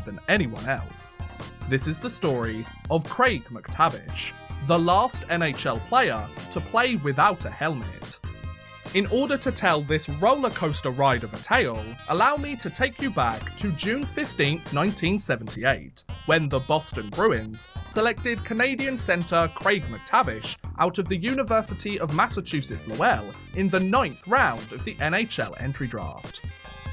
than anyone else. This is the story of Craig MacTavish, the last NHL player to play without a helmet. In order to tell this roller coaster ride of a tale, allow me to take you back to June 15, 1978, when the Boston Bruins selected Canadian centre Craig MacTavish out of the University of Massachusetts Lowell in the 9th round of the NHL entry draft.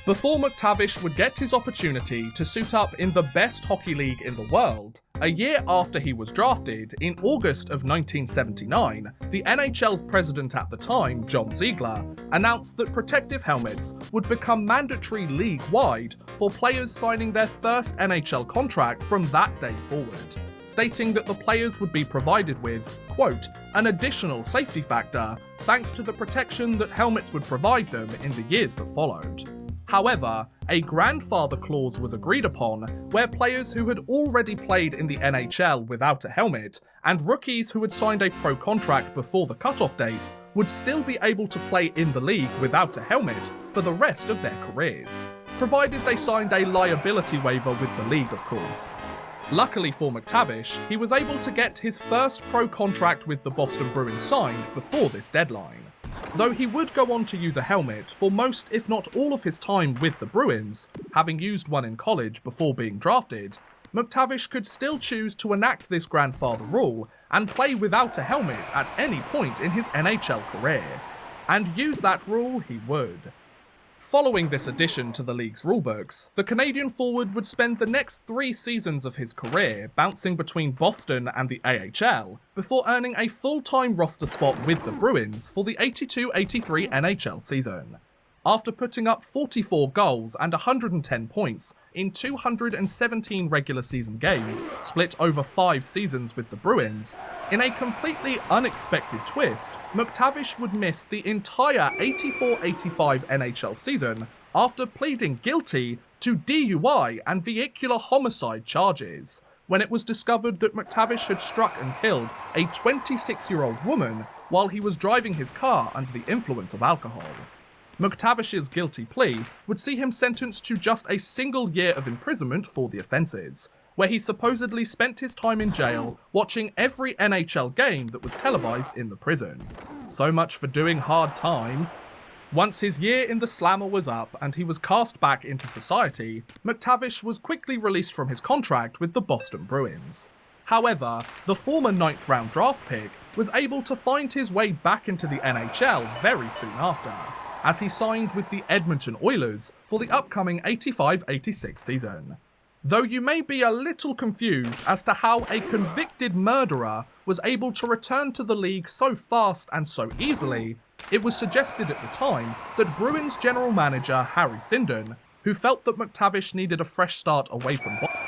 Before MacTavish would get his opportunity to suit up in the best hockey league in the world, a year after he was drafted, in August of 1979, the NHL's president at the time, John Ziegler, announced that protective helmets would become mandatory league-wide for players signing their first NHL contract from that day forward, stating that the players would be provided with, quote, an additional safety factor thanks to the protection that helmets would provide them in the years that followed. However, a grandfather clause was agreed upon where players who had already played in the NHL without a helmet and rookies who had signed a pro contract before the cutoff date would still be able to play in the league without a helmet for the rest of their careers, provided they signed a liability waiver with the league, of course. Luckily for MacTavish, he was able to get his first pro contract with the Boston Bruins signed before this deadline. Though he would go on to use a helmet for most if not all of his time with the Bruins, having used one in college before being drafted, MacTavish could still choose to enact this grandfather rule and play without a helmet at any point in his NHL career. And use that rule he would. Following this addition to the league's rulebooks, the Canadian forward would spend the next 3 seasons of his career bouncing between Boston and the AHL, before earning a full-time roster spot with the Bruins for the 82-83 NHL season. After putting up 44 goals and 110 points in 217 regular season games split over 5 seasons with the Bruins, in a completely unexpected twist, MacTavish would miss the entire 84-85 NHL season after pleading guilty to DUI and vehicular homicide charges, when it was discovered that MacTavish had struck and killed a 26-year-old woman while he was driving his car under the influence of alcohol. MacTavish's guilty plea would see him sentenced to just a single year of imprisonment for the offences, where he supposedly spent his time in jail watching every NHL game that was televised in the prison. So much for doing hard time. Once his year in the slammer was up and he was cast back into society, MacTavish was quickly released from his contract with the Boston Bruins. However, the former 9th round draft pick was able to find his way back into the NHL very soon after, as he signed with the Edmonton Oilers for the upcoming 85-86 season. Though you may be a little confused as to how a convicted murderer was able to return to the league so fast and so easily, it was suggested at the time that Bruins general manager Harry Sinden, who felt that MacTavish needed a fresh start away from Boston,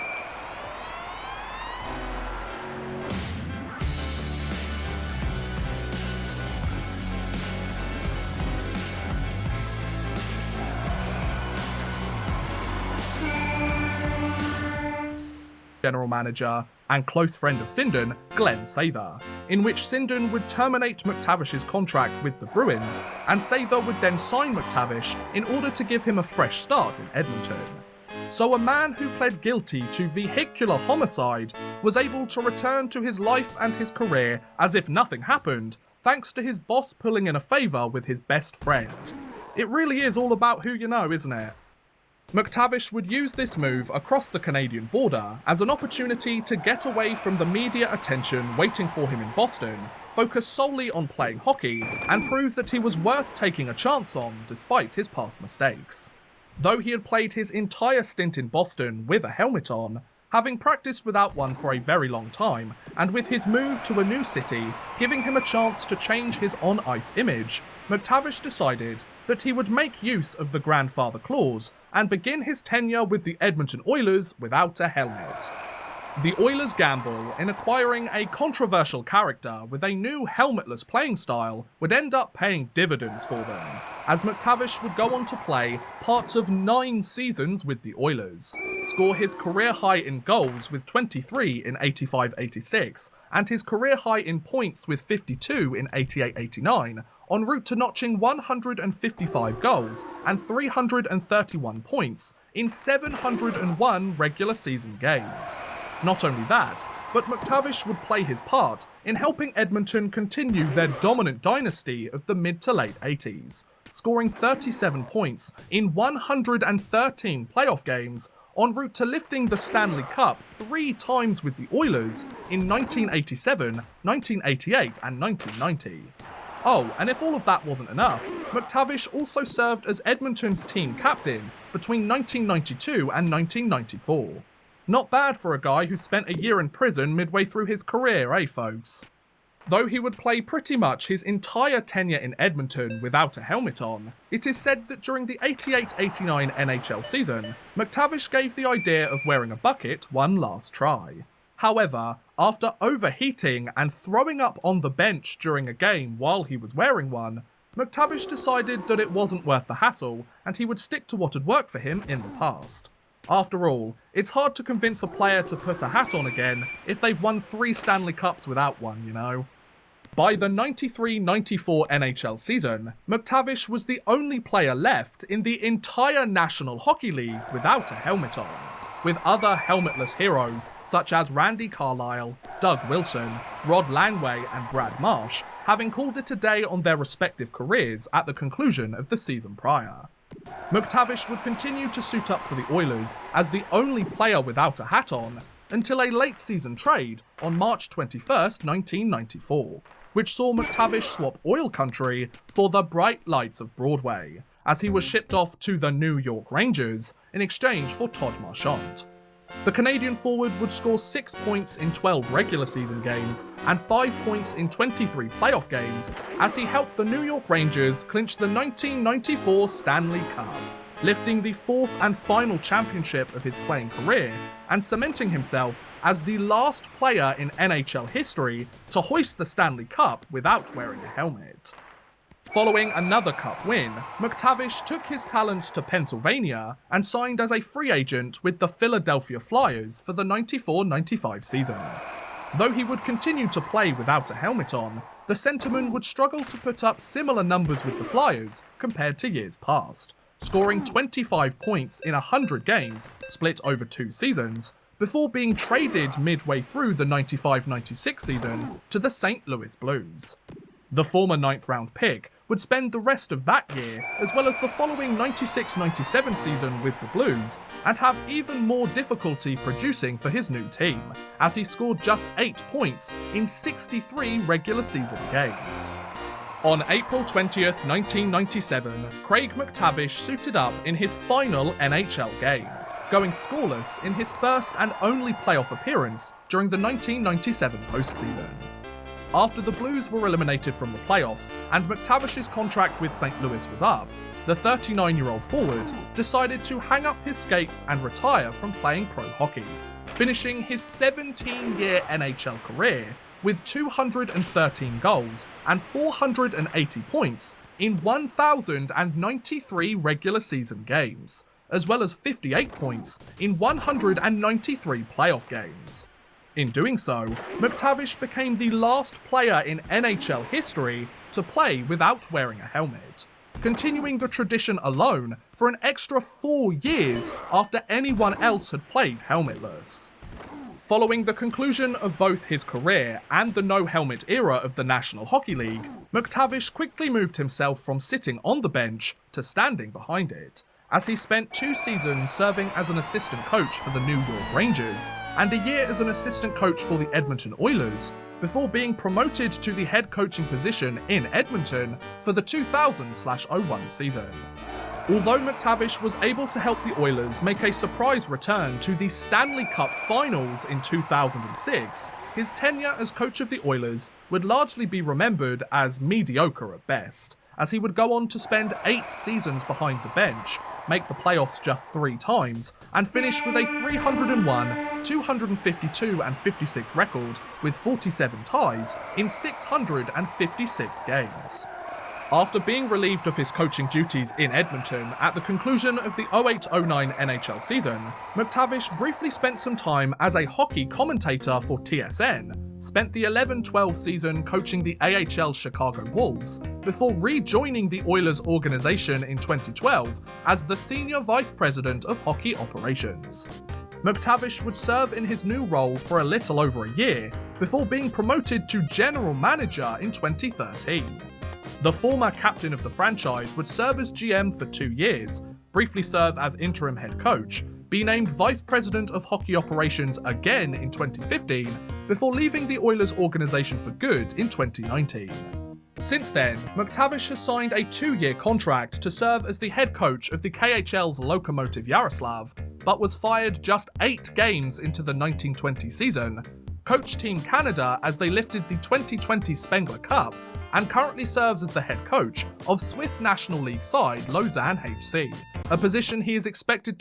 general manager and close friend of Sinden, Glenn Sather, in which Sinden would terminate MacTavish's contract with the Bruins, and Sather would then sign MacTavish in order to give him a fresh start in Edmonton. So a man who pled guilty to vehicular homicide was able to return to his life and his career as if nothing happened, thanks to his boss pulling in a favour with his best friend. It really is all about who you know, isn't it? MacTavish would use this move across the Canadian border as an opportunity to get away from the media attention waiting for him in Boston, focus solely on playing hockey, and prove that he was worth taking a chance on despite his past mistakes. Though he had played his entire stint in Boston with a helmet on, having practiced without one for a very long time, and with his move to a new city giving him a chance to change his on-ice image, MacTavish decided that he would make use of the grandfather clause and begin his tenure with the Edmonton Oilers without a helmet. The Oilers' gamble in acquiring a controversial character with a new helmetless playing style would end up paying dividends for them, as MacTavish would go on to play parts of 9 seasons with the Oilers, score his career high in goals with 23 in 85-86, and his career high in points with 52 in 88-89, en route to notching 155 goals and 331 points in 701 regular season games. Not only that, but MacTavish would play his part in helping Edmonton continue their dominant dynasty of the mid to late 80s, scoring 37 points in 113 playoff games, en route to lifting the Stanley Cup 3 times with the Oilers in 1987, 1988 and 1990. Oh, and if all of that wasn't enough, MacTavish also served as Edmonton's team captain between 1992 and 1994. Not bad for a guy who spent a year in prison midway through his career, eh folks? Though he would play pretty much his entire tenure in Edmonton without a helmet on, it is said that during the 88-89 NHL season, MacTavish gave the idea of wearing a bucket one last try. However, after overheating and throwing up on the bench during a game while he was wearing one, MacTavish decided that it wasn't worth the hassle and he would stick to what had worked for him in the past. After all, it's hard to convince a player to put a hat on again if they've won 3 Stanley Cups without one, you know. By the 93-94 NHL season, MacTavish was the only player left in the entire National Hockey League without a helmet on, with other helmetless heroes such as Randy Carlyle, Doug Wilson, Rod Langway and Brad Marsh having called it a day on their respective careers at the conclusion of the season prior. MacTavish would continue to suit up for the Oilers as the only player without a hat on until a late season trade on March 21st, 1994, which saw MacTavish swap oil country for the bright lights of Broadway, as he was shipped off to the New York Rangers in exchange for Todd Marchand. The Canadian forward would score 6 points in 12 regular season games and 5 points in 23 playoff games as he helped the New York Rangers clinch the 1994 Stanley Cup, lifting the 4th and final championship of his playing career and cementing himself as the last player in NHL history to hoist the Stanley Cup without wearing a helmet. Following another Cup win, MacTavish took his talents to Pennsylvania and signed as a free agent with the Philadelphia Flyers for the 94-95 season. Though he would continue to play without a helmet on, the centerman would struggle to put up similar numbers with the Flyers compared to years past, scoring 25 points in 100 games split over 2 seasons, before being traded midway through the 95-96 season to the St. Louis Blues. The former 9th round pick would spend the rest of that year, as well as the following 96-97 season with the Blues, and have even more difficulty producing for his new team, as he scored just 8 points in 63 regular season games. On April 20th, 1997, Craig MacTavish suited up in his final NHL game, going scoreless in his first and only playoff appearance during the 1997 postseason. After the Blues were eliminated from the playoffs and MacTavish's contract with St. Louis was up, the 39-year-old forward decided to hang up his skates and retire from playing pro hockey, finishing his 17-year NHL career with 213 goals and 480 points in 1,093 regular season games, as well as 58 points in 193 playoff games. In doing so, MacTavish became the last player in NHL history to play without wearing a helmet, continuing the tradition alone for an extra 4 years after anyone else had played helmetless. Following the conclusion of both his career and the no-helmet era of the National Hockey League, MacTavish quickly moved himself from sitting on the bench to standing behind it, as he spent 2 seasons serving as an assistant coach for the New York Rangers and a year as an assistant coach for the Edmonton Oilers, before being promoted to the head coaching position in Edmonton for the 2000-01 season. Although MacTavish was able to help the Oilers make a surprise return to the Stanley Cup Finals in 2006, his tenure as coach of the Oilers would largely be remembered as mediocre at best, as he would go on to spend 8 seasons behind the bench, make the playoffs just 3 times, and finish with a 301, 252 and 56 record with 47 ties in 656 games. After being relieved of his coaching duties in Edmonton at the conclusion of the 08-09 NHL season, MacTavish briefly spent some time as a hockey commentator for TSN, spent the 11-12 season coaching the AHL Chicago Wolves, before rejoining the Oilers organization in 2012 as the Senior Vice President of Hockey Operations. MacTavish would serve in his new role for a little over a year, before being promoted to General Manager in 2013. The former captain of the franchise would serve as GM for 2 years, briefly serve as interim head coach, be named Vice President of Hockey Operations again in 2015, before leaving the Oilers organization for good in 2019. Since then, MacTavish has signed a 2-year contract to serve as the head coach of the KHL's Lokomotiv Yaroslavl, but was fired just 8 games into the 1920 season, coached Team Canada as they lifted the 2020 Spengler Cup, and currently serves as the head coach of Swiss National League side Lausanne HC, a position he is expected